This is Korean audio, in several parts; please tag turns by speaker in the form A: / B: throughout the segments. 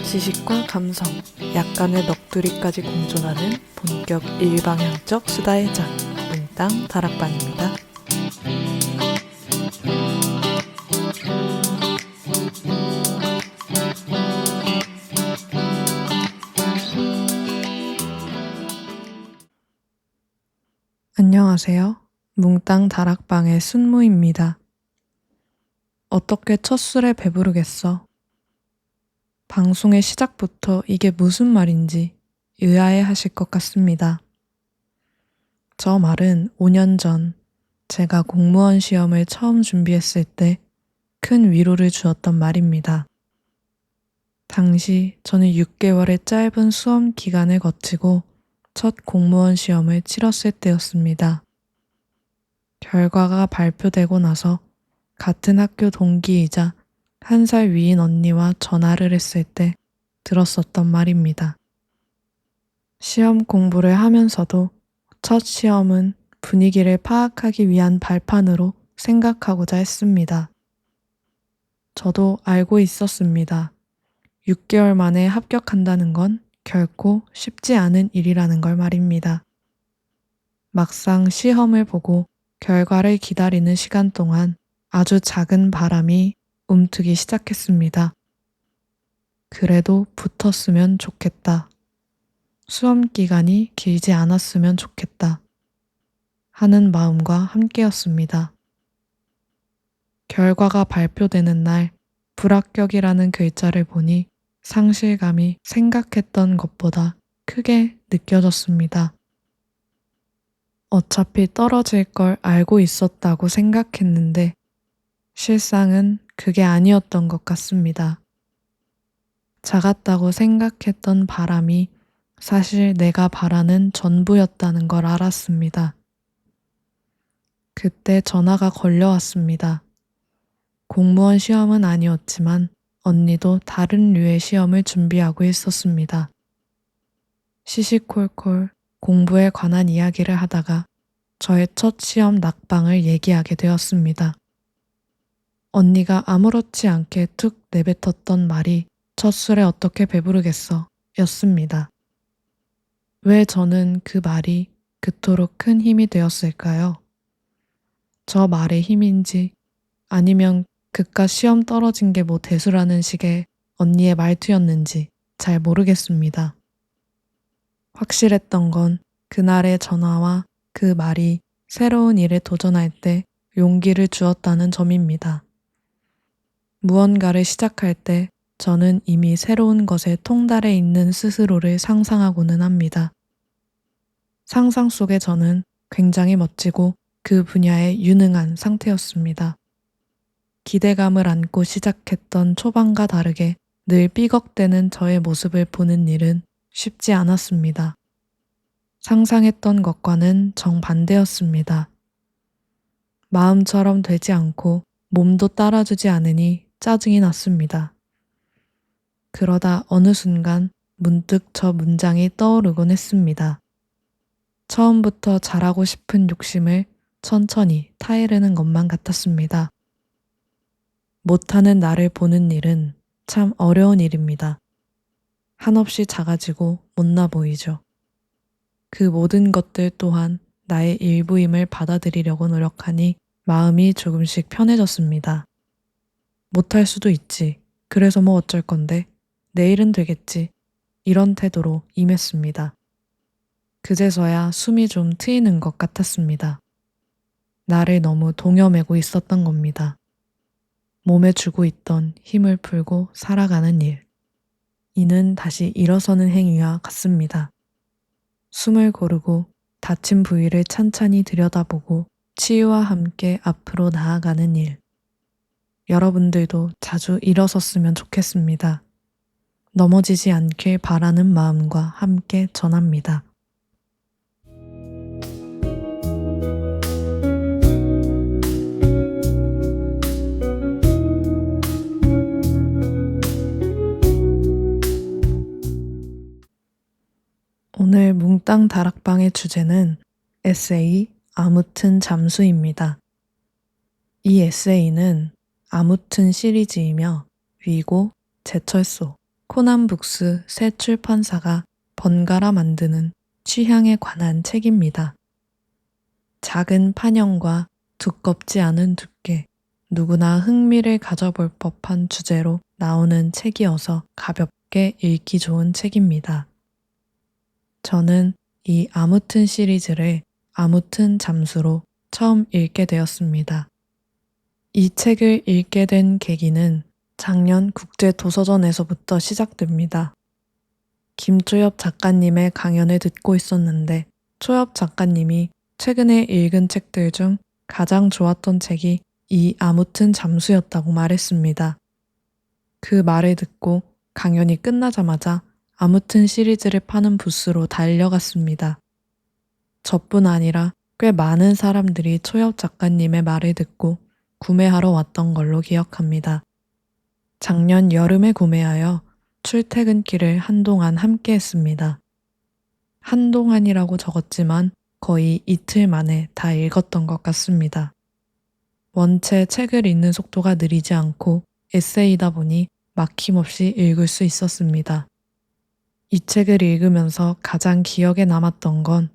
A: 지식과 감성, 약간의 넋두리까지 공존하는 본격 일방향적 수다의 장, 몽땅 다락방입니다. 안녕하세요. 몽땅 다락방의 순무입니다. 어떻게 첫 술에 배부르겠어? 방송의 시작부터 이게 무슨 말인지 의아해 하실 것 같습니다. 저 말은 5년 전 제가 공무원 시험을 처음 준비했을 때 큰 위로를 주었던 말입니다. 당시 저는 6개월의 짧은 수험 기간을 거치고 첫 공무원 시험을 치렀을 때였습니다. 결과가 발표되고 나서 같은 학교 동기이자 1살 위인 언니와 전화를 했을 때 들었었던 말입니다. 시험 공부를 하면서도 첫 시험은 분위기를 파악하기 위한 발판으로 생각하고자 했습니다. 저도 알고 있었습니다. 6개월 만에 합격한다는 건 결코 쉽지 않은 일이라는 걸 말입니다. 막상 시험을 보고 결과를 기다리는 시간 동안 아주 작은 바람이 움트기 시작했습니다. 그래도 붙었으면 좋겠다. 수험 기간이 길지 않았으면 좋겠다. 하는 마음과 함께였습니다. 결과가 발표되는 날 불합격이라는 글자를 보니 상실감이 생각했던 것보다 크게 느껴졌습니다. 어차피 떨어질 걸 알고 있었다고 생각했는데 실상은 그게 아니었던 것 같습니다. 작았다고 생각했던 바람이 사실 내가 바라는 전부였다는 걸 알았습니다. 그때 전화가 걸려왔습니다. 공무원 시험은 아니었지만 언니도 다른 류의 시험을 준비하고 있었습니다. 시시콜콜 공부에 관한 이야기를 하다가 저의 첫 시험 낙방을 얘기하게 되었습니다. 언니가 아무렇지 않게 툭 내뱉었던 말이 첫 술에 어떻게 배부르겠어 였습니다. 왜 저는 그 말이 그토록 큰 힘이 되었을까요? 저 말의 힘인지 아니면 그깟 시험 떨어진 게 뭐 대수라는 식의 언니의 말투였는지 잘 모르겠습니다. 확실했던 건 그날의 전화와 그 말이 새로운 일에 도전할 때 용기를 주었다는 점입니다. 무언가를 시작할 때 저는 이미 새로운 것에 통달해 있는 스스로를 상상하고는 합니다. 상상 속의 저는 굉장히 멋지고 그 분야에 유능한 상태였습니다. 기대감을 안고 시작했던 초반과 다르게 늘 삐걱대는 저의 모습을 보는 일은 쉽지 않았습니다. 상상했던 것과는 정반대였습니다. 마음처럼 되지 않고 몸도 따라주지 않으니 짜증이 났습니다. 그러다 어느 순간 문득 저 문장이 떠오르곤 했습니다. 처음부터 잘하고 싶은 욕심을 천천히 타이르는 것만 같았습니다. 못하는 나를 보는 일은 참 어려운 일입니다. 한없이 작아지고 못나 보이죠. 그 모든 것들 또한 나의 일부임을 받아들이려고 노력하니 마음이 조금씩 편해졌습니다. 못할 수도 있지. 그래서 뭐 어쩔 건데. 내일은 되겠지. 이런 태도로 임했습니다. 그제서야 숨이 좀 트이는 것 같았습니다. 나를 너무 동여매고 있었던 겁니다. 몸에 주고 있던 힘을 풀고 살아가는 일. 이는 다시 일어서는 행위와 같습니다. 숨을 고르고 다친 부위를 찬찬히 들여다보고 치유와 함께 앞으로 나아가는 일. 여러분들도 자주 일어섰으면 좋겠습니다. 넘어지지 않길 바라는 마음과 함께 전합니다. 오늘 몽땅 다락방의 주제는 에세이 아무튼 잠수입니다. 이 에세이는 아무튼 시리즈이며 위고, 제철소, 코난북스 새 출판사가 번갈아 만드는 취향에 관한 책입니다. 작은 판형과 두껍지 않은 두께, 누구나 흥미를 가져볼 법한 주제로 나오는 책이어서 가볍게 읽기 좋은 책입니다. 저는 이 아무튼 시리즈를 아무튼 잠수로 처음 읽게 되었습니다. 이 책을 읽게 된 계기는 작년 국제도서전에서부터 시작됩니다. 김초엽 작가님의 강연을 듣고 있었는데 초엽 작가님이 최근에 읽은 책들 중 가장 좋았던 책이 이 아무튼 잠수였다고 말했습니다. 그 말을 듣고 강연이 끝나자마자 아무튼 시리즈를 파는 부스로 달려갔습니다. 저뿐 아니라 꽤 많은 사람들이 초엽 작가님의 말을 듣고 구매하러 왔던 걸로 기억합니다. 작년 여름에 구매하여 출퇴근길을 한동안 함께 했습니다. 한동안이라고 적었지만 거의 이틀 만에 다 읽었던 것 같습니다. 원체 책을 읽는 속도가 느리지 않고 에세이다 보니 막힘없이 읽을 수 있었습니다. 이 책을 읽으면서 가장 기억에 남았던 건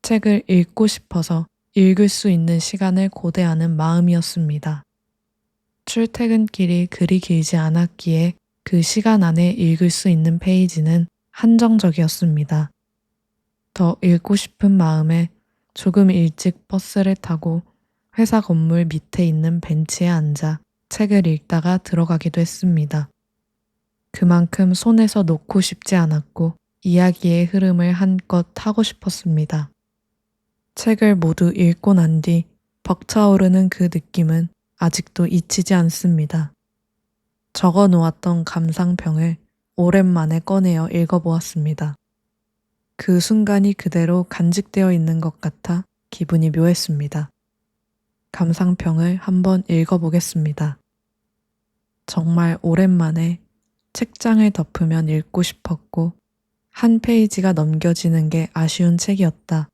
A: 책을 읽고 싶어서 읽을 수 있는 시간을 고대하는 마음이었습니다. 출퇴근길이 그리 길지 않았기에 그 시간 안에 읽을 수 있는 페이지는 한정적이었습니다. 더 읽고 싶은 마음에 조금 일찍 버스를 타고 회사 건물 밑에 있는 벤치에 앉아 책을 읽다가 들어가기도 했습니다. 그만큼 손에서 놓고 싶지 않았고 이야기의 흐름을 한껏 타고 싶었습니다. 책을 모두 읽고 난 뒤 벅차오르는 그 느낌은 아직도 잊히지 않습니다. 적어 놓았던 감상평을 오랜만에 꺼내어 읽어보았습니다. 그 순간이 그대로 간직되어 있는 것 같아 기분이 묘했습니다. 감상평을 한번 읽어보겠습니다. 정말 오랜만에 책장을 덮으면 읽고 싶었고 한 페이지가 넘겨지는 게 아쉬운 책이었다.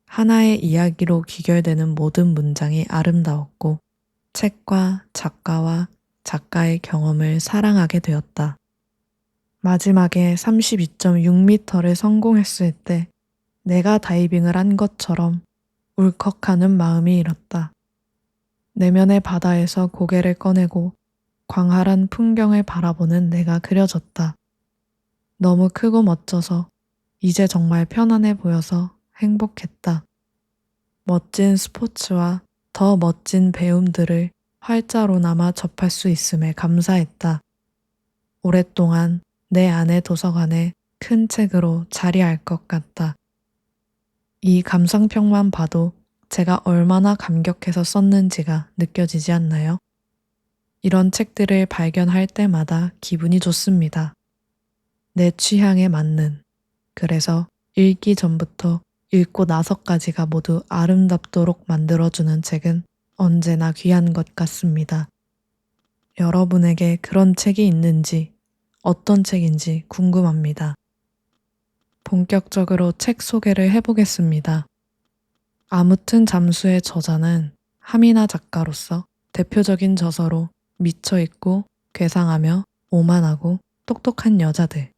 A: 하나의 이야기로 귀결되는 모든 문장이 아름다웠고 책과 작가와 작가의 경험을 사랑하게 되었다. 마지막에 32.6m를 성공했을 때 내가 다이빙을 한 것처럼 울컥하는 마음이 일었다. 내면의 바다에서 고개를 꺼내고 광활한 풍경을 바라보는 내가 그려졌다. 너무 크고 멋져서 이제 정말 편안해 보여서 행복했다. 멋진 스포츠와 더 멋진 배움들을 활자로나마 접할 수 있음에 감사했다. 오랫동안 내 안의 도서관에 큰 책으로 자리할 것 같다. 이 감상평만 봐도 제가 얼마나 감격해서 썼는지가 느껴지지 않나요? 이런 책들을 발견할 때마다 기분이 좋습니다. 내 취향에 맞는, 그래서 읽기 전부터 읽고 나서까지가 모두 아름답도록 만들어주는 책은 언제나 귀한 것 같습니다. 여러분에게 그런 책이 있는지, 어떤 책인지 궁금합니다. 본격적으로 책 소개를 해보겠습니다. 아무튼 잠수의 저자는 하미나 작가로서 대표적인 저서로 미쳐있고 괴상하며 오만하고 똑똑한 여자들,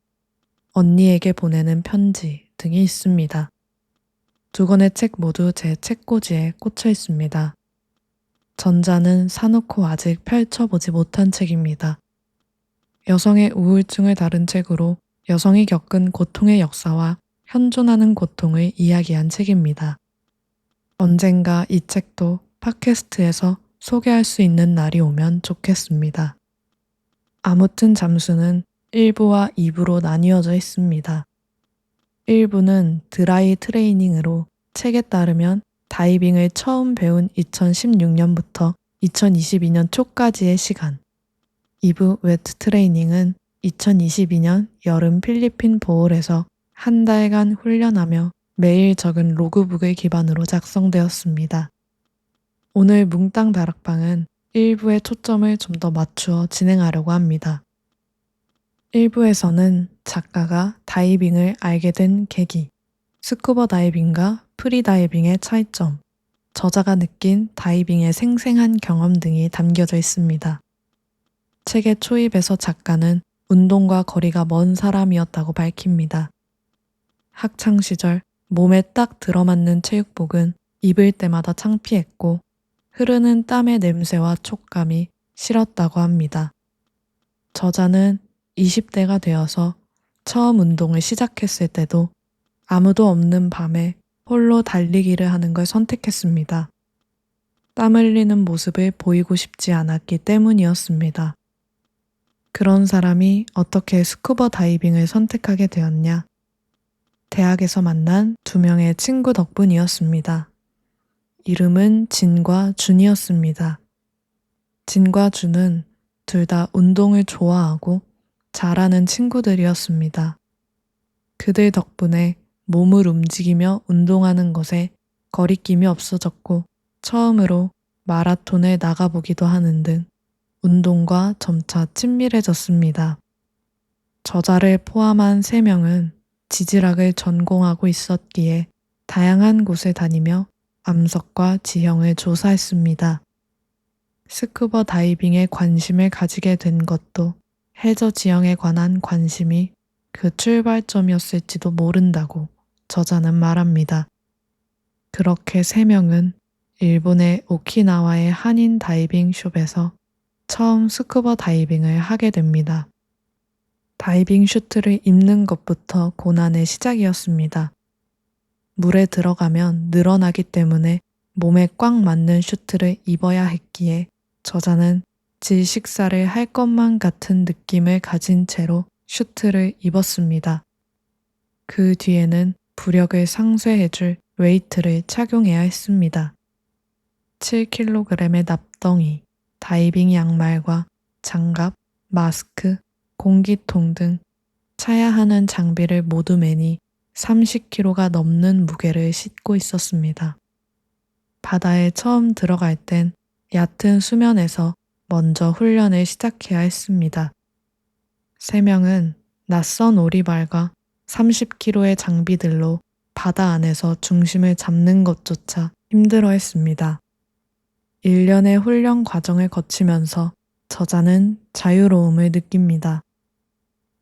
A: 언니에게 보내는 편지 등이 있습니다. 두 권의 책 모두 제 책꽂이에 꽂혀 있습니다. 전자는 사놓고 아직 펼쳐보지 못한 책입니다. 여성의 우울증을 다룬 책으로 여성이 겪은 고통의 역사와 현존하는 고통을 이야기한 책입니다. 언젠가 이 책도 팟캐스트에서 소개할 수 있는 날이 오면 좋겠습니다. 아무튼 잠수는 1부와 2부로 나뉘어져 있습니다. 1부는 드라이 트레이닝으로 책에 따르면 다이빙을 처음 배운 2016년부터 2022년 초까지의 시간, 2부 웨트 트레이닝은 2022년 여름 필리핀 보홀에서 한 달간 훈련하며 매일 적은 로그북을 기반으로 작성되었습니다. 오늘 뭉땅 다락방은 1부의 초점을 좀 더 맞추어 진행하려고 합니다. 1부에서는 작가가 다이빙을 알게 된 계기, 스쿠버 다이빙과 프리다이빙의 차이점, 저자가 느낀 다이빙의 생생한 경험 등이 담겨져 있습니다. 책의 초입에서 작가는 운동과 거리가 먼 사람이었다고 밝힙니다. 학창 시절 몸에 딱 들어맞는 체육복은 입을 때마다 창피했고 흐르는 땀의 냄새와 촉감이 싫었다고 합니다. 저자는 20대가 되어서 처음 운동을 시작했을 때도 아무도 없는 밤에 홀로 달리기를 하는 걸 선택했습니다. 땀 흘리는 모습을 보이고 싶지 않았기 때문이었습니다. 그런 사람이 어떻게 스쿠버 다이빙을 선택하게 되었냐? 대학에서 만난 두 명의 친구 덕분이었습니다. 이름은 진과 준이었습니다. 진과 준은 둘 다 운동을 좋아하고 잘하는 친구들이었습니다. 그들 덕분에 몸을 움직이며 운동하는 것에 거리낌이 없어졌고 처음으로 마라톤에 나가보기도 하는 등 운동과 점차 친밀해졌습니다. 저자를 포함한 3명은 지질학을 전공하고 있었기에 다양한 곳을 다니며 암석과 지형을 조사했습니다. 스쿠버 다이빙에 관심을 가지게 된 것도 해저 지형에 관한 관심이 그 출발점이었을지도 모른다고 저자는 말합니다. 그렇게 3명은 일본의 오키나와의 한인 다이빙 숍에서 처음 스쿠버 다이빙을 하게 됩니다. 다이빙 슈트를 입는 것부터 고난의 시작이었습니다. 물에 들어가면 늘어나기 때문에 몸에 꽉 맞는 슈트를 입어야 했기에 저자는 질식사를 할 것만 같은 느낌을 가진 채로 슈트를 입었습니다. 그 뒤에는 부력을 상쇄해줄 웨이트를 착용해야 했습니다. 7kg의 납덩이, 다이빙 양말과 장갑, 마스크, 공기통 등 차야 하는 장비를 모두 매니 30kg가 넘는 무게를 싣고 있었습니다. 바다에 처음 들어갈 땐 얕은 수면에서 먼저 훈련을 시작해야 했습니다. 3명은 낯선 오리발과 30kg의 장비들로 바다 안에서 중심을 잡는 것조차 힘들어 했습니다. 1년의 훈련 과정을 거치면서 저자는 자유로움을 느낍니다.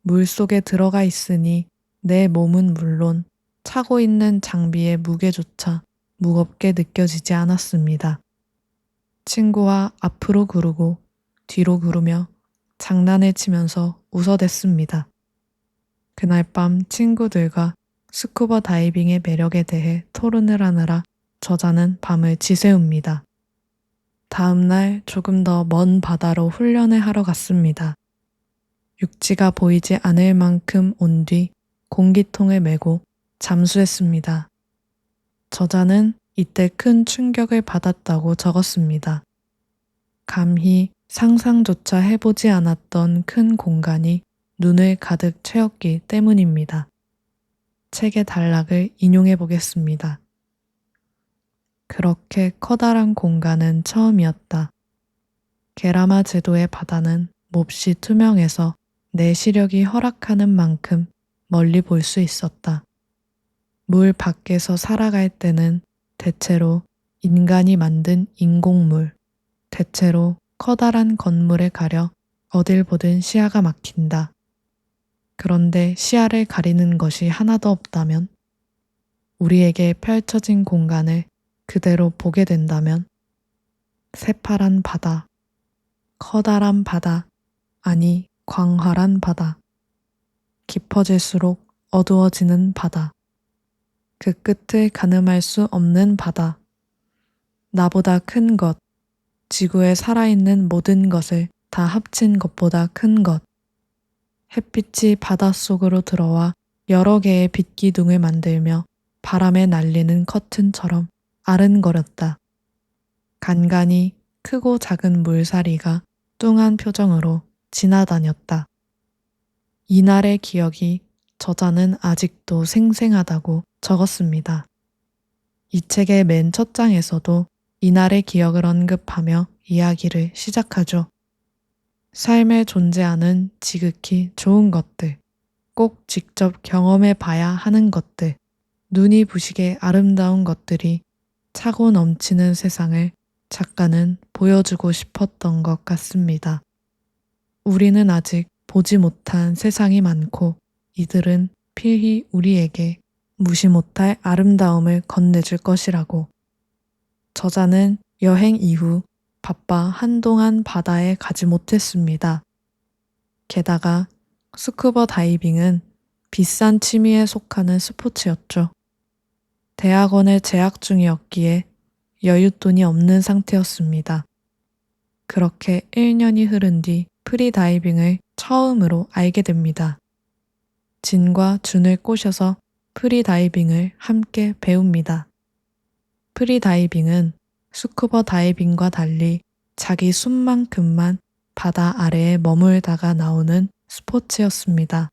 A: 물속에 들어가 있으니 내 몸은 물론 차고 있는 장비의 무게조차 무겁게 느껴지지 않았습니다. 친구와 앞으로 구르고 뒤로 구르며 장난을 치면서 웃어댔습니다. 그날 밤 친구들과 스쿠버 다이빙의 매력에 대해 토론을 하느라 저자는 밤을 지새웁니다. 다음 날 조금 더 먼 바다로 훈련을 하러 갔습니다. 육지가 보이지 않을 만큼 온 뒤 공기통을 메고 잠수했습니다. 저자는 이때 큰 충격을 받았다고 적었습니다. 감히 상상조차 해보지 않았던 큰 공간이 눈을 가득 채웠기 때문입니다. 책의 단락을 인용해 보겠습니다. 그렇게 커다란 공간은 처음이었다. 게라마 제도의 바다는 몹시 투명해서 내 시력이 허락하는 만큼 멀리 볼 수 있었다. 물 밖에서 살아갈 때는 대체로 인간이 만든 인공물, 대체로 커다란 건물에 가려 어딜 보든 시야가 막힌다. 그런데 시야를 가리는 것이 하나도 없다면, 우리에게 펼쳐진 공간을 그대로 보게 된다면, 새파란 바다, 커다란 바다, 아니 광활한 바다, 깊어질수록 어두워지는 바다, 그 끝을 가늠할 수 없는 바다, 나보다 큰 것, 지구에 살아있는 모든 것을 다 합친 것보다 큰 것, 햇빛이 바닷속으로 들어와 여러 개의 빛기둥을 만들며 바람에 날리는 커튼처럼 아른거렸다. 간간히 크고 작은 물사리가 뚱한 표정으로 지나다녔다. 이날의 기억이 저자는 아직도 생생하다고 적었습니다. 이 책의 맨 첫 장에서도 이날의 기억을 언급하며 이야기를 시작하죠. 삶에 존재하는 지극히 좋은 것들, 꼭 직접 경험해 봐야 하는 것들, 눈이 부시게 아름다운 것들이 차고 넘치는 세상을 작가는 보여주고 싶었던 것 같습니다. 우리는 아직 보지 못한 세상이 많고 이들은 필히 우리에게 무시 못할 아름다움을 건네줄 것이라고. 저자는 여행 이후 바빠 한동안 바다에 가지 못했습니다. 게다가 스쿠버 다이빙은 비싼 취미에 속하는 스포츠였죠. 대학원에 재학 중이었기에 여윳돈이 없는 상태였습니다. 그렇게 1년이 흐른 뒤 프리다이빙을 처음으로 알게 됩니다. 진과 준을 꼬셔서 프리다이빙을 함께 배웁니다. 프리다이빙은 스쿠버 다이빙과 달리 자기 숨만큼만 바다 아래에 머물다가 나오는 스포츠였습니다.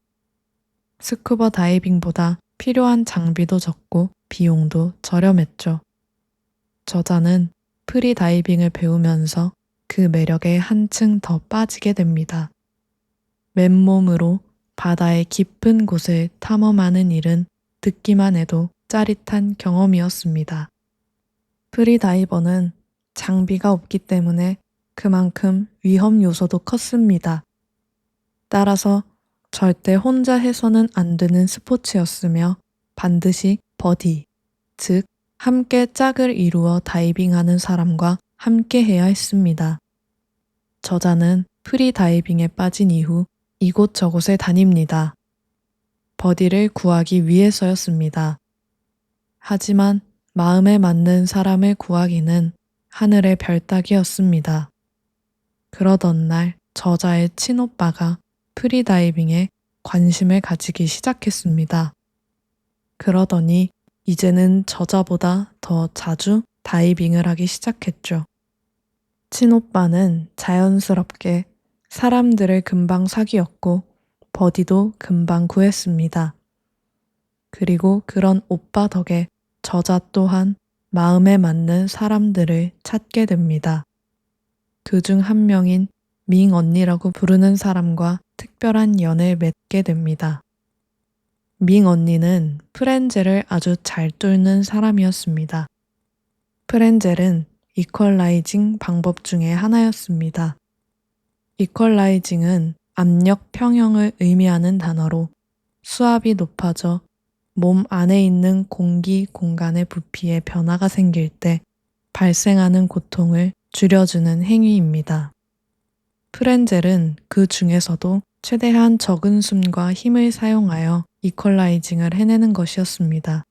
A: 스쿠버 다이빙보다 필요한 장비도 적고 비용도 저렴했죠. 저자는 프리다이빙을 배우면서 그 매력에 한층 더 빠지게 됩니다. 맨몸으로 바다의 깊은 곳을 탐험하는 일은 듣기만 해도 짜릿한 경험이었습니다. 프리다이버는 장비가 없기 때문에 그만큼 위험 요소도 컸습니다. 따라서 절대 혼자 해서는 안 되는 스포츠였으며 반드시 버디, 즉 함께 짝을 이루어 다이빙하는 사람과 함께 해야 했습니다. 저자는 프리다이빙에 빠진 이후 이곳저곳에 다닙니다. 버디를 구하기 위해서였습니다. 하지만 마음에 맞는 사람을 구하기는 하늘의 별 따기였습니다. 그러던 날 저자의 친오빠가 프리다이빙에 관심을 가지기 시작했습니다. 그러더니 이제는 저자보다 더 자주 다이빙을 하기 시작했죠. 친오빠는 자연스럽게 사람들을 금방 사귀었고 버디도 금방 구했습니다. 그리고 그런 오빠 덕에 저자 또한 마음에 맞는 사람들을 찾게 됩니다. 그중 한 명인 밍 언니라고 부르는 사람과 특별한 연을 맺게 됩니다. 밍 언니는 프렌젤을 아주 잘 뚫는 사람이었습니다. 프렌젤은 이퀄라이징 방법 중에 하나였습니다. 이퀄라이징은 압력 평형을 의미하는 단어로 수압이 높아져 몸 안에 있는 공기 공간의 부피에 변화가 생길 때 발생하는 고통을 줄여주는 행위입니다. 프렌젤은 그 중에서도 최대한 적은 숨과 힘을 사용하여 이퀄라이징을 해내는 것이었습니다.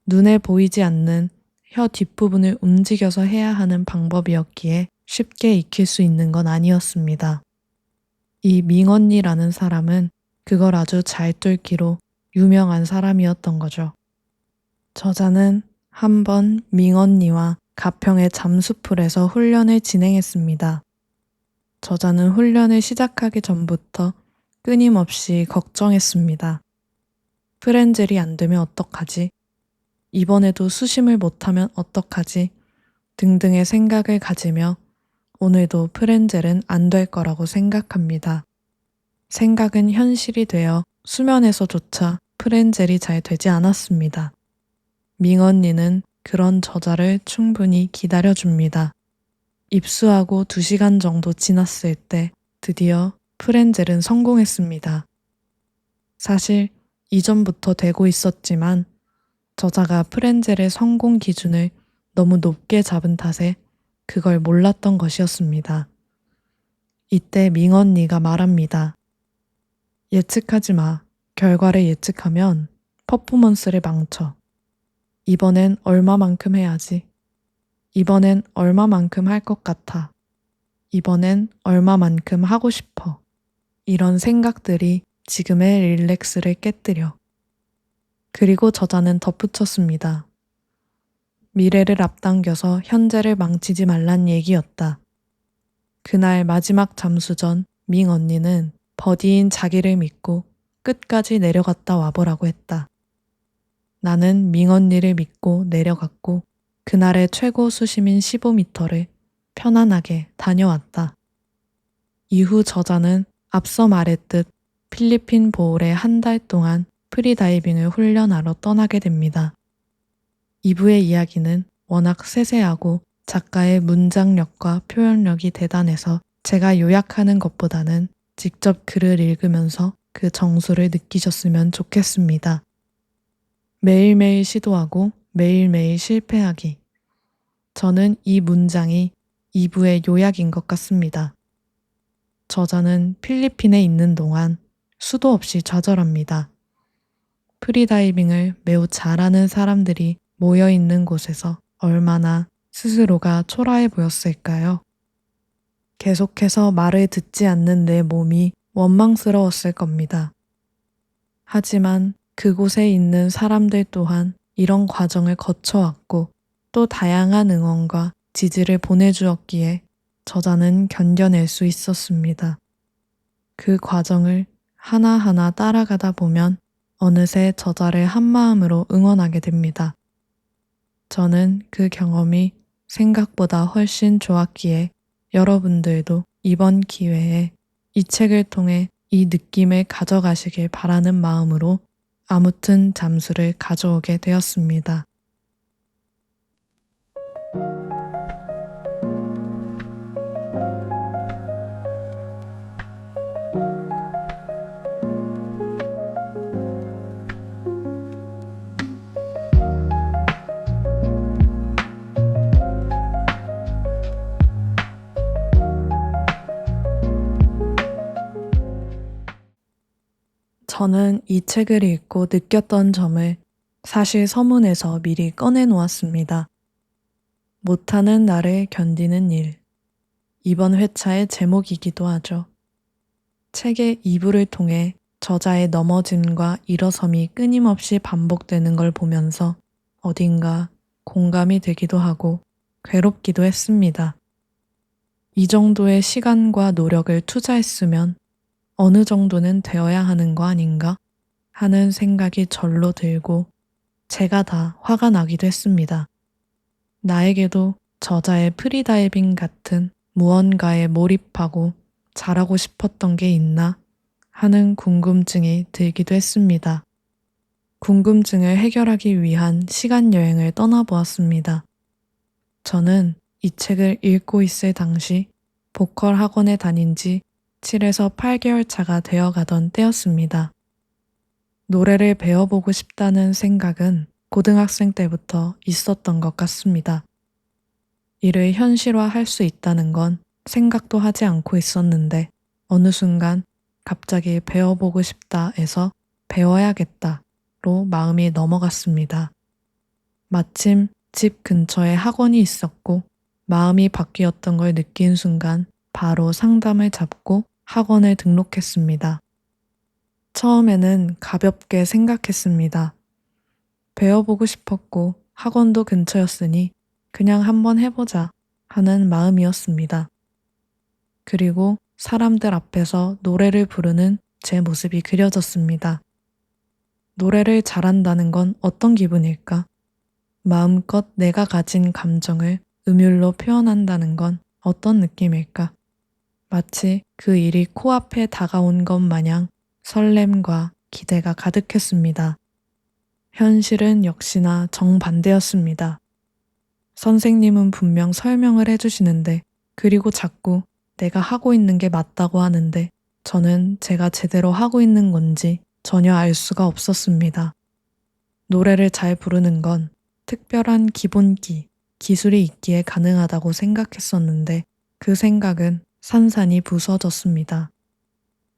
A: 눈에 보이지 않는 혀 뒷부분을 움직여서 해야 하는 방법이었기에 쉽게 익힐 수 있는 건 아니었습니다. 이 밍언니라는 사람은 그걸 아주 잘 뚫기로 유명한 사람이었던 거죠. 저자는 한번 밍언니와 가평의 잠수풀에서 훈련을 진행했습니다. 저자는 훈련을 시작하기 전부터 끊임없이 걱정했습니다. 프렌젤이 안 되면 어떡하지? 이번에도 수심을 못하면 어떡하지? 등등의 생각을 가지며 오늘도 프렌젤은 안 될 거라고 생각합니다. 생각은 현실이 되어 수면에서조차 프렌젤이 잘 되지 않았습니다. 밍언니는 그런 저자를 충분히 기다려줍니다. 입수하고 2시간 정도 지났을 때 드디어 프렌젤은 성공했습니다. 사실 이전부터 되고 있었지만 저자가 프렌젤의 성공 기준을 너무 높게 잡은 탓에 그걸 몰랐던 것이었습니다. 이때 밍언니가 말합니다. 예측하지 마. 결과를 예측하면 퍼포먼스를 망쳐. 이번엔 얼마만큼 해야지. 이번엔 얼마만큼 할 것 같아. 이번엔 얼마만큼 하고 싶어. 이런 생각들이 지금의 릴렉스를 깨뜨려. 그리고 저자는 덧붙였습니다. 미래를 앞당겨서 현재를 망치지 말란 얘기였다. 그날 마지막 잠수 전 밍 언니는 버디인 자기를 믿고 끝까지 내려갔다 와보라고 했다. 나는 밍 언니를 믿고 내려갔고 그날의 최고 수심인 15m를 편안하게 다녀왔다. 이후 저자는 앞서 말했듯 필리핀 보홀에 한 달 동안 프리다이빙을 훈련하러 떠나게 됩니다. 2부의 이야기는 워낙 세세하고 작가의 문장력과 표현력이 대단해서 제가 요약하는 것보다는 직접 글을 읽으면서 그 정수를 느끼셨으면 좋겠습니다. 매일매일 시도하고 매일매일 실패하기. 저는 이 문장이 2부의 요약인 것 같습니다. 저자는 필리핀에 있는 동안 수도 없이 좌절합니다. 프리다이빙을 매우 잘하는 사람들이 모여 있는 곳에서 얼마나 스스로가 초라해 보였을까요? 계속해서 말을 듣지 않는 내 몸이 원망스러웠을 겁니다. 하지만 그곳에 있는 사람들 또한 이런 과정을 거쳐왔고 또 다양한 응원과 지지를 보내주었기에 저자는 견뎌낼 수 있었습니다. 그 과정을 하나하나 따라가다 보면 어느새 저자를 한마음으로 응원하게 됩니다. 저는 그 경험이 생각보다 훨씬 좋았기에 여러분들도 이번 기회에 이 책을 통해 이 느낌을 가져가시길 바라는 마음으로 아무튼 잠수를 가져오게 되었습니다. 저는 이 책을 읽고 느꼈던 점을 사실 서문에서 미리 꺼내놓았습니다. 못하는 나를 견디는 일. 이번 회차의 제목이기도 하죠. 책의 2부를 통해 저자의 넘어짐과 일어섬이 끊임없이 반복되는 걸 보면서 어딘가 공감이 되기도 하고 괴롭기도 했습니다. 이 정도의 시간과 노력을 투자했으면 어느 정도는 되어야 하는 거 아닌가 하는 생각이 절로 들고 제가 다 화가 나기도 했습니다. 나에게도 저자의 프리다이빙 같은 무언가에 몰입하고 잘하고 싶었던 게 있나 하는 궁금증이 들기도 했습니다. 궁금증을 해결하기 위한 시간 여행을 떠나보았습니다. 저는 이 책을 읽고 있을 당시 보컬 학원에 다닌 지 7에서 8개월 차가 되어 가던 때였습니다. 노래를 배워보고 싶다는 생각은 고등학생 때부터 있었던 것 같습니다. 이를 현실화할 수 있다는 건 생각도 하지 않고 있었는데 어느 순간 갑자기 배워보고 싶다에서 배워야겠다로 마음이 넘어갔습니다. 마침 집 근처에 학원이 있었고 마음이 바뀌었던 걸 느낀 순간 바로 상담을 잡고 학원에 등록했습니다. 처음에는 가볍게 생각했습니다. 배워보고 싶었고 학원도 근처였으니 그냥 한번 해보자 하는 마음이었습니다. 그리고 사람들 앞에서 노래를 부르는 제 모습이 그려졌습니다. 노래를 잘한다는 건 어떤 기분일까? 마음껏 내가 가진 감정을 음율로 표현한다는 건 어떤 느낌일까? 마치 그 일이 코앞에 다가온 것 마냥 설렘과 기대가 가득했습니다. 현실은 역시나 정반대였습니다. 선생님은 분명 설명을 해주시는데 그리고 자꾸 내가 하고 있는 게 맞다고 하는데 저는 제가 제대로 하고 있는 건지 전혀 알 수가 없었습니다. 노래를 잘 부르는 건 특별한 기본기, 기술이 있기에 가능하다고 생각했었는데 그 생각은 산산이 부서졌습니다.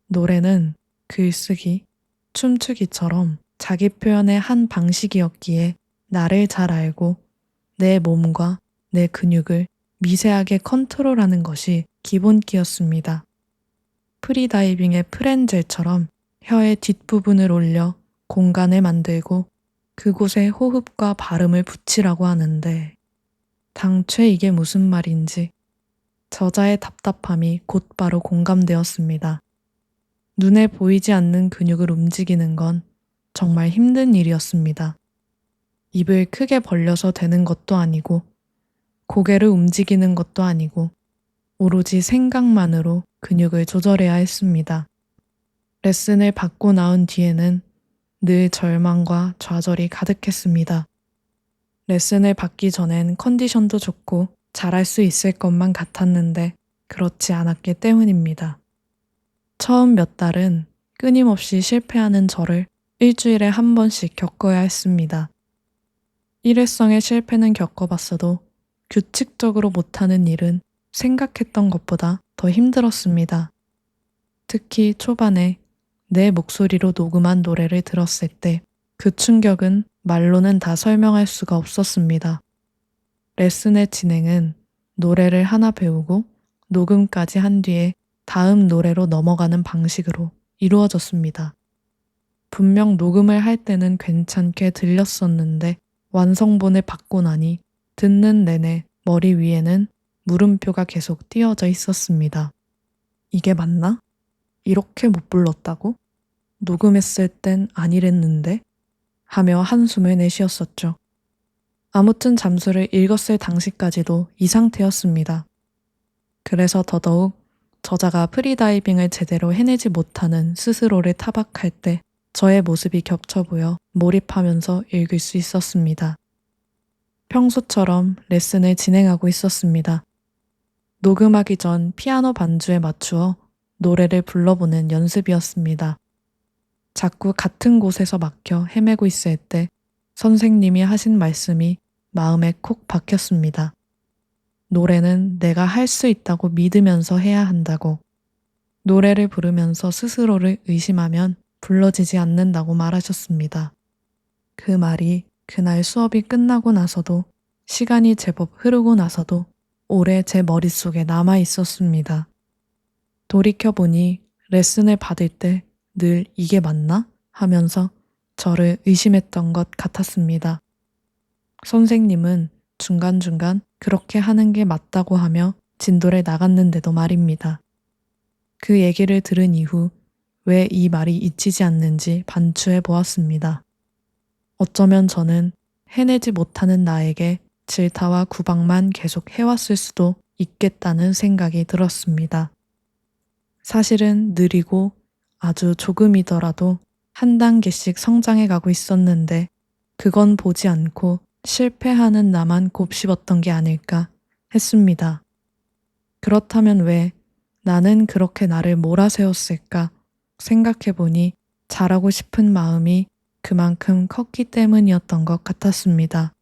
A: 노래는 글쓰기, 춤추기처럼 자기 표현의 한 방식이었기에 나를 잘 알고 내 몸과 내 근육을 미세하게 컨트롤하는 것이 기본기였습니다. 프리다이빙의 프렌젤처럼 혀의 뒷부분을 올려 공간을 만들고 그곳에 호흡과 발음을 붙이라고 하는데 당최 이게 무슨 말인지 저자의 답답함이 곧바로 공감되었습니다. 눈에 보이지 않는 근육을 움직이는 건 정말 힘든 일이었습니다. 입을 크게 벌려서 되는 것도 아니고 고개를 움직이는 것도 아니고 오로지 생각만으로 근육을 조절해야 했습니다. 레슨을 받고 나온 뒤에는 늘 절망과 좌절이 가득했습니다. 레슨을 받기 전엔 컨디션도 좋고 잘할 수 있을 것만 같았는데 그렇지 않았기 때문입니다. 처음 몇 달은 끊임없이 실패하는 저를 일주일에 한 번씩 겪어야 했습니다. 일회성의 실패는 겪어봤어도 규칙적으로 못하는 일은 생각했던 것보다 더 힘들었습니다. 특히 초반에 내 목소리로 녹음한 노래를 들었을 때 그 충격은 말로는 다 설명할 수가 없었습니다. 레슨의 진행은 노래를 하나 배우고 녹음까지 한 뒤에 다음 노래로 넘어가는 방식으로 이루어졌습니다. 분명 녹음을 할 때는 괜찮게 들렸었는데 완성본을 받고 나니 듣는 내내 머리 위에는 물음표가 계속 띄어져 있었습니다. 이게 맞나? 이렇게 못 불렀다고? 녹음했을 땐 아니랬는데? 하며 한숨을 내쉬었었죠. 아무튼 잠수를 읽었을 당시까지도 이 상태였습니다. 그래서 더더욱 저자가 프리다이빙을 제대로 해내지 못하는 스스로를 타박할 때 저의 모습이 겹쳐 보여 몰입하면서 읽을 수 있었습니다. 평소처럼 레슨을 진행하고 있었습니다. 녹음하기 전 피아노 반주에 맞추어 노래를 불러보는 연습이었습니다. 자꾸 같은 곳에서 막혀 헤매고 있을 때 선생님이 하신 말씀이 마음에 콕 박혔습니다. 노래는 내가 할 수 있다고 믿으면서 해야 한다고. 노래를 부르면서 스스로를 의심하면 불러지지 않는다고 말하셨습니다. 그 말이 그날 수업이 끝나고 나서도 시간이 제법 흐르고 나서도 오래 제 머릿속에 남아 있었습니다. 돌이켜보니 레슨을 받을 때 늘 이게 맞나? 하면서 저를 의심했던 것 같았습니다. 선생님은 중간중간 그렇게 하는 게 맞다고 하며 진도를 나갔는데도 말입니다. 그 얘기를 들은 이후 왜 이 말이 잊히지 않는지 반추해 보았습니다. 어쩌면 저는 해내지 못하는 나에게 질타와 구박만 계속 해왔을 수도 있겠다는 생각이 들었습니다. 사실은 느리고 아주 조금이더라도 한 단계씩 성장해 가고 있었는데 그건 보지 않고 실패하는 나만 곱씹었던 게 아닐까 했습니다. 그렇다면 왜 나는 그렇게 나를 몰아세웠을까 생각해보니 잘하고 싶은 마음이 그만큼 컸기 때문이었던 것 같았습니다.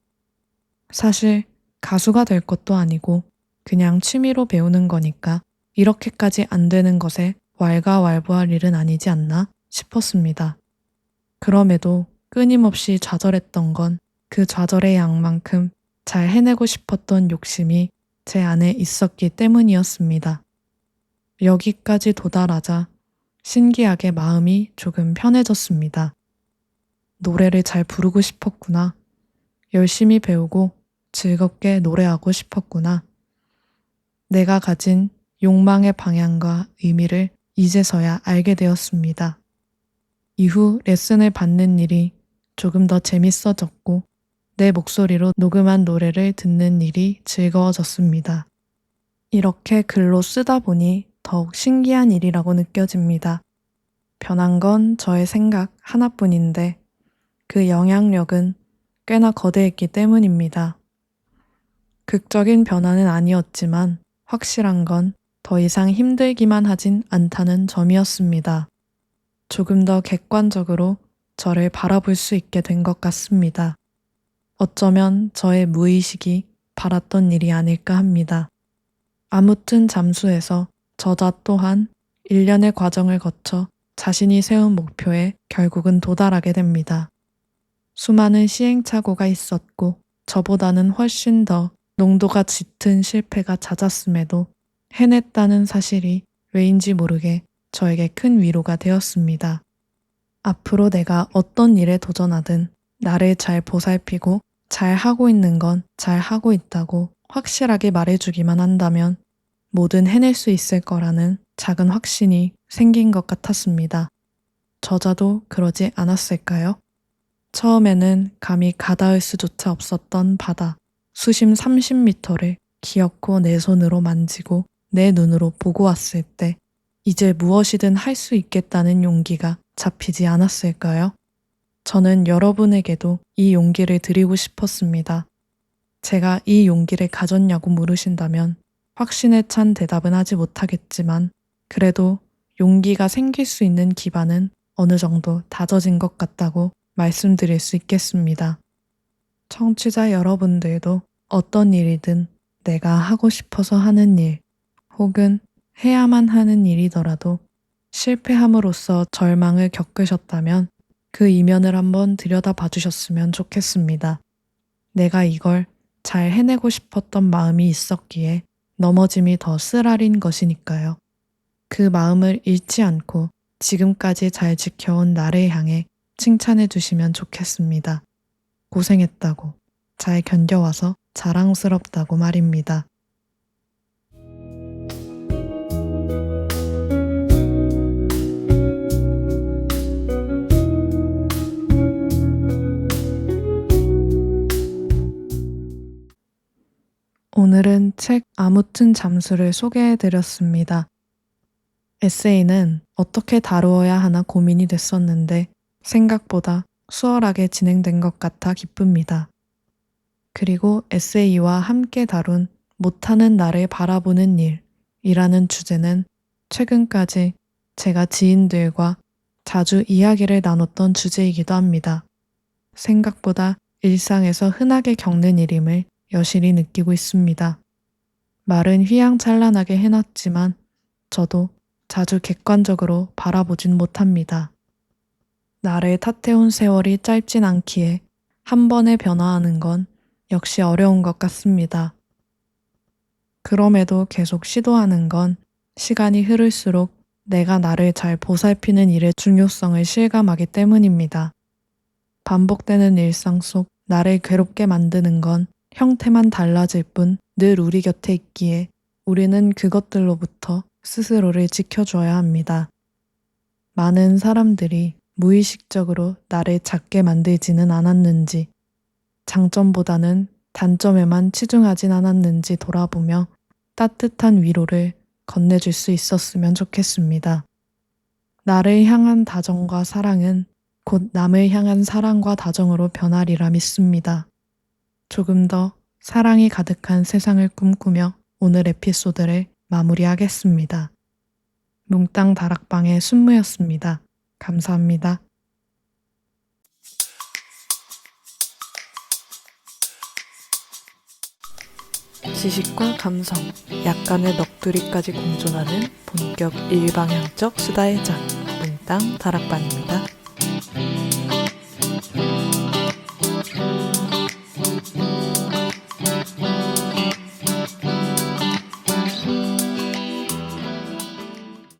A: 사실 가수가 될 것도 아니고 그냥 취미로 배우는 거니까 이렇게까지 안 되는 것에 왈가왈부할 일은 아니지 않나 싶었습니다. 그럼에도 끊임없이 좌절했던 건 그 좌절의 양만큼 잘 해내고 싶었던 욕심이 제 안에 있었기 때문이었습니다. 여기까지 도달하자 신기하게 마음이 조금 편해졌습니다. 노래를 잘 부르고 싶었구나. 열심히 배우고 즐겁게 노래하고 싶었구나. 내가 가진 욕망의 방향과 의미를 이제서야 알게 되었습니다. 이후 레슨을 받는 일이 조금 더 재밌어졌고 내 목소리로 녹음한 노래를 듣는 일이 즐거워졌습니다. 이렇게 글로 쓰다 보니 더욱 신기한 일이라고 느껴집니다. 변한 건 저의 생각 하나뿐인데 그 영향력은 꽤나 거대했기 때문입니다. 극적인 변화는 아니었지만 확실한 건 더 이상 힘들기만 하진 않다는 점이었습니다. 조금 더 객관적으로 저를 바라볼 수 있게 된 것 같습니다. 어쩌면 저의 무의식이 바랐던 일이 아닐까 합니다. 아무튼 잠수해서 저자 또한 일련의 과정을 거쳐 자신이 세운 목표에 결국은 도달하게 됩니다. 수많은 시행착오가 있었고 저보다는 훨씬 더 농도가 짙은 실패가 잦았음에도 해냈다는 사실이 왜인지 모르게 저에게 큰 위로가 되었습니다. 앞으로 내가 어떤 일에 도전하든 나를 잘 보살피고 잘 하고 있는 건 잘 하고 있다고 확실하게 말해주기만 한다면 뭐든 해낼 수 있을 거라는 작은 확신이 생긴 것 같았습니다. 저자도 그러지 않았을까요? 처음에는 감히 가닿을 수조차 없었던 바다, 수심 30m를 기어코 내 손으로 만지고 내 눈으로 보고 왔을 때 이제 무엇이든 할 수 있겠다는 용기가 잡히지 않았을까요? 저는 여러분에게도 이 용기를 드리고 싶었습니다. 제가 이 용기를 가졌냐고 물으신다면 확신에 찬 대답은 하지 못하겠지만 그래도 용기가 생길 수 있는 기반은 어느 정도 다져진 것 같다고 말씀드릴 수 있겠습니다. 청취자 여러분들도 어떤 일이든 내가 하고 싶어서 하는 일, 혹은 해야만 하는 일이더라도 실패함으로써 절망을 겪으셨다면 그 이면을 한번 들여다봐 주셨으면 좋겠습니다. 내가 이걸 잘 해내고 싶었던 마음이 있었기에 넘어짐이 더 쓰라린 것이니까요. 그 마음을 잃지 않고 지금까지 잘 지켜온 나를 향해 칭찬해 주시면 좋겠습니다. 고생했다고, 잘 견뎌와서 자랑스럽다고 말입니다. 오늘은 책 아무튼 잠수를 소개해 드렸습니다. 에세이는 어떻게 다루어야 하나 고민이 됐었는데 생각보다 수월하게 진행된 것 같아 기쁩니다. 그리고 에세이와 함께 다룬 못하는 나를 바라보는 일이라는 주제는 최근까지 제가 지인들과 자주 이야기를 나눴던 주제이기도 합니다. 생각보다 일상에서 흔하게 겪는 일임을 여실히 느끼고 있습니다. 말은 휘황찬란하게 해놨지만 저도 자주 객관적으로 바라보진 못합니다. 나를 탓해온 세월이 짧진 않기에 한 번에 변화하는 건 역시 어려운 것 같습니다. 그럼에도 계속 시도하는 건 시간이 흐를수록 내가 나를 잘 보살피는 일의 중요성을 실감하기 때문입니다. 반복되는 일상 속 나를 괴롭게 만드는 건 형태만 달라질 뿐 늘 우리 곁에 있기에 우리는 그것들로부터 스스로를 지켜줘야 합니다. 많은 사람들이 무의식적으로 나를 작게 만들지는 않았는지, 장점보다는 단점에만 치중하진 않았는지 돌아보며 따뜻한 위로를 건네줄 수 있었으면 좋겠습니다. 나를 향한 다정과 사랑은 곧 남을 향한 사랑과 다정으로 변하리라 믿습니다. 조금 더 사랑이 가득한 세상을 꿈꾸며 오늘 에피소드를 마무리하겠습니다. 몽땅 다락방의 순무였습니다. 감사합니다. 지식과 감성, 약간의 넋두리까지 공존하는 본격 일방향적 수다의 장, 몽땅 다락방입니다.